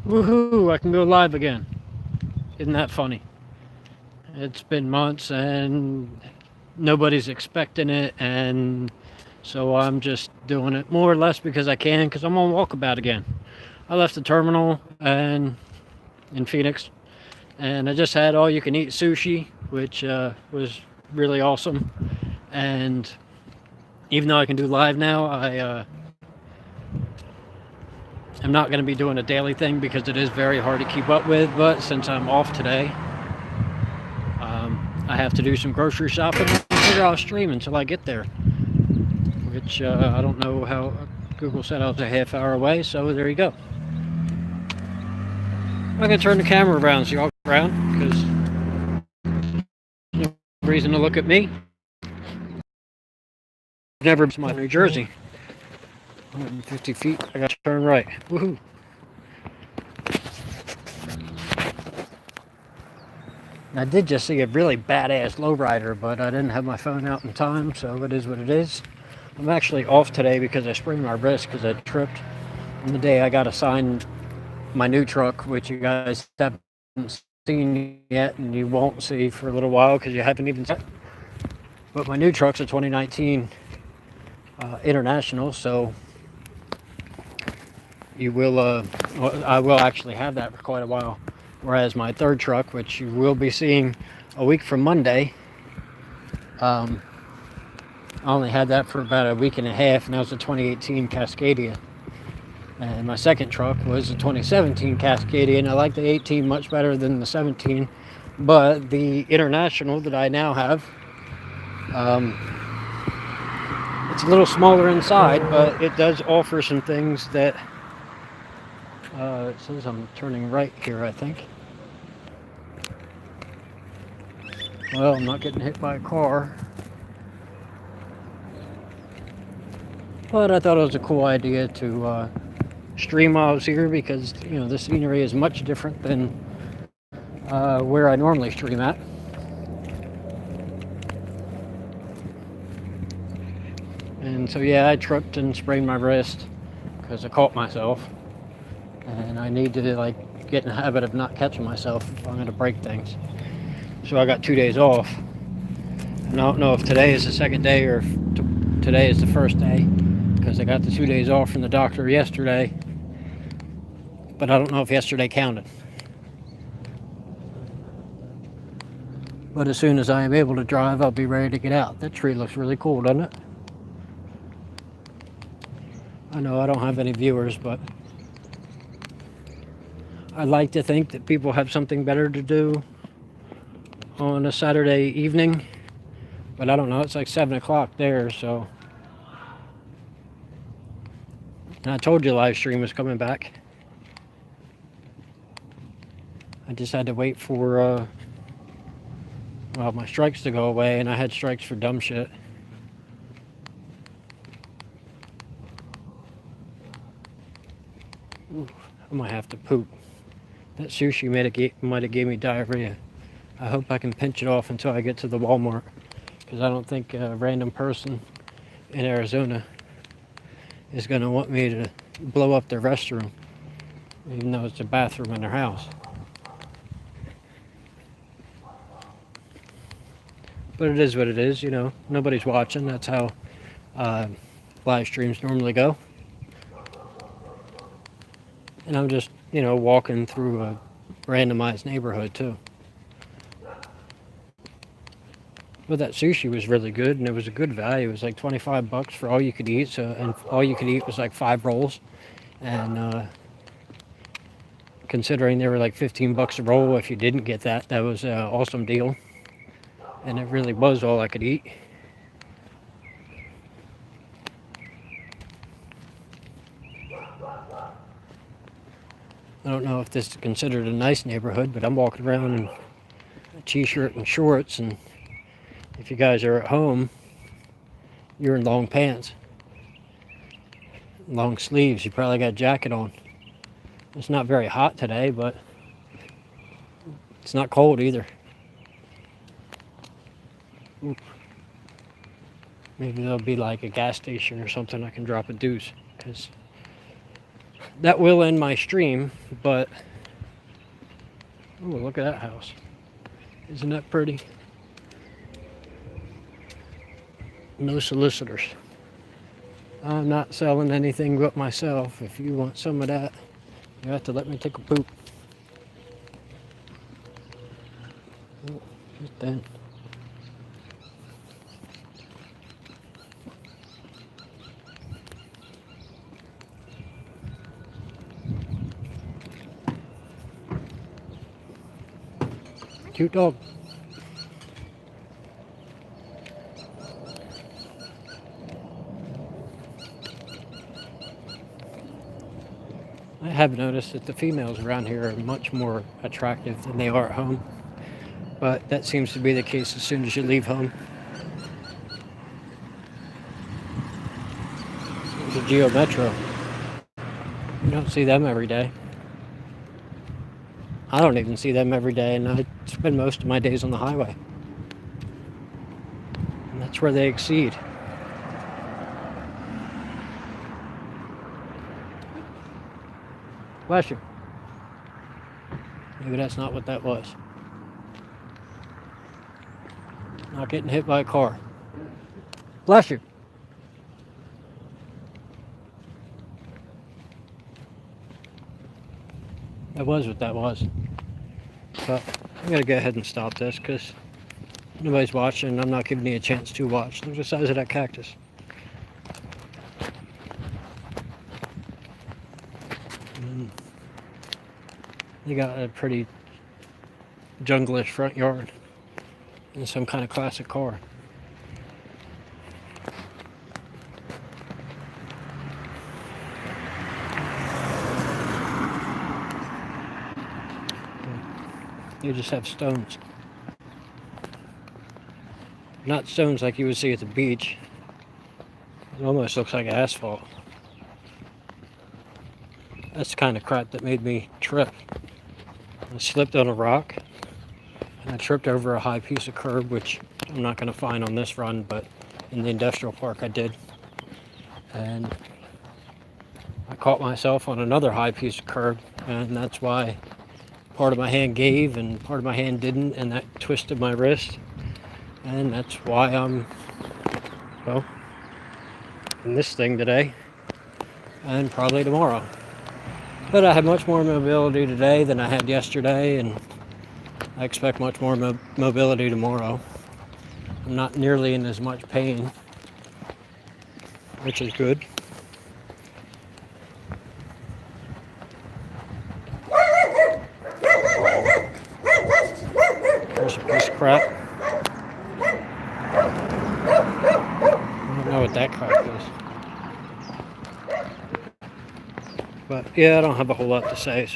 Woohoo! I can go live again. Isn't that funny? It's been months and nobody's expecting it, and so I'm just doing it more or less because I can, because I'm on walkabout again. I left the terminal and in Phoenix, and I just had all you can eat sushi, which was really awesome. And even though I can do live now, I'm not going to be doing a daily thing because it is very hard to keep up with. But since I'm off today, I have to do some grocery shopping and figure I'll stream until I get there. Which I don't know how Google said I was a half hour away, so there you go. I'm going to turn the camera around so y'all around because no reason to look at me. Never been to my New Jersey. 150 feet. I got to turn right. Woohoo! I did just see a really badass lowrider, but I didn't have my phone out in time, so it is what it is. I'm actually off today because I sprained my wrist because I tripped on the day I got assigned my new truck, which you guys haven't seen yet and you won't see for a little while because you haven't even seen it. But my new truck's a 2019 International, so you will, I will actually have that for quite a while. Whereas my third truck, which you will be seeing a week from Monday, I only had that for about a week and a half, and that was a 2018 Cascadia. And my second truck was a 2017 Cascadia, and I like the 18 much better than the 17. But the International that I now have, it's a little smaller inside, but it does offer some things that, it says I'm turning right here, I think. Well, I'm not getting hit by a car. But I thought it was a cool idea to stream while I was here because, the scenery is much different than where I normally stream at. And so, yeah, I tripped and sprained my wrist because I caught myself. And I need to, get in the habit of not catching myself if I'm going to break things. So I got 2 days off. And I don't know if today is the second day or if today is the first day because I got the 2 days off from the doctor yesterday. But I don't know if yesterday counted. But as soon as I am able to drive, I'll be ready to get out. That tree looks really cool, doesn't it? I know I don't have any viewers, but I like to think that people have something better to do on a Saturday evening. But I don't know, it's like 7 o'clock there, so. And I told you the live stream was coming back. I just had to wait for, my strikes to go away, and I had strikes for dumb shit. Ooh, I might have to poop. That sushi might have gave me diarrhea. I hope I can pinch it off until I get to the Walmart, because I don't think a random person in Arizona is going to want me to blow up their restroom, even though it's a bathroom in their house. But it is what it is, nobody's watching. That's how live streams normally go. And I'm just, walking through a randomized neighborhood too. But that sushi was really good, and it was a good value. It was like $25 for all you could eat. So, and all you could eat was like 5 rolls, and considering they were like $15 a roll, if you didn't get that, that was an awesome deal. And it really was all I could eat. I don't know if this is considered a nice neighborhood, but I'm walking around in a t-shirt and shorts, and if you guys are at home, you're in long pants, long sleeves. You probably got a jacket on. It's not very hot today, but it's not cold either. Oop. Maybe there'll be like a gas station or something I can drop a deuce, because that will end my stream, but oh, look at that house. Isn't that pretty? No solicitors. I'm not selling anything but myself. If you want some of that, you have to let me take a poop. Oh, just then. Cute dog. I have noticed that the females around here are much more attractive than they are at home. But that seems to be the case as soon as you leave home. The Geo Metro. You don't see them every day. I don't even see them every day, and I spend most of my days on the highway. And that's where they exceed. Bless you. Maybe that's not what that was. Not getting hit by a car. Bless you. That was what that was. But I'm going to go ahead and stop this because nobody's watching. I'm not giving you a chance to watch. Look at the size of that cactus. They got a pretty junglish front yard and some kind of classic car. You just have stones. Not stones like you would see at the beach. It almost looks like asphalt. That's the kind of crap that made me trip. I slipped on a rock and I tripped over a high piece of curb, which I'm not going to find on this run, but in the industrial park I did. And I caught myself on another high piece of curb, and that's why part of my hand gave and part of my hand didn't, and that twisted my wrist. And that's why I'm, well, in this thing today and probably tomorrow. But I have much more mobility today than I had yesterday, and I expect much more mobility tomorrow. I'm not nearly in as much pain, which is good. There's a piece of crap. I don't know what that crap is. But yeah, I don't have a whole lot to say. So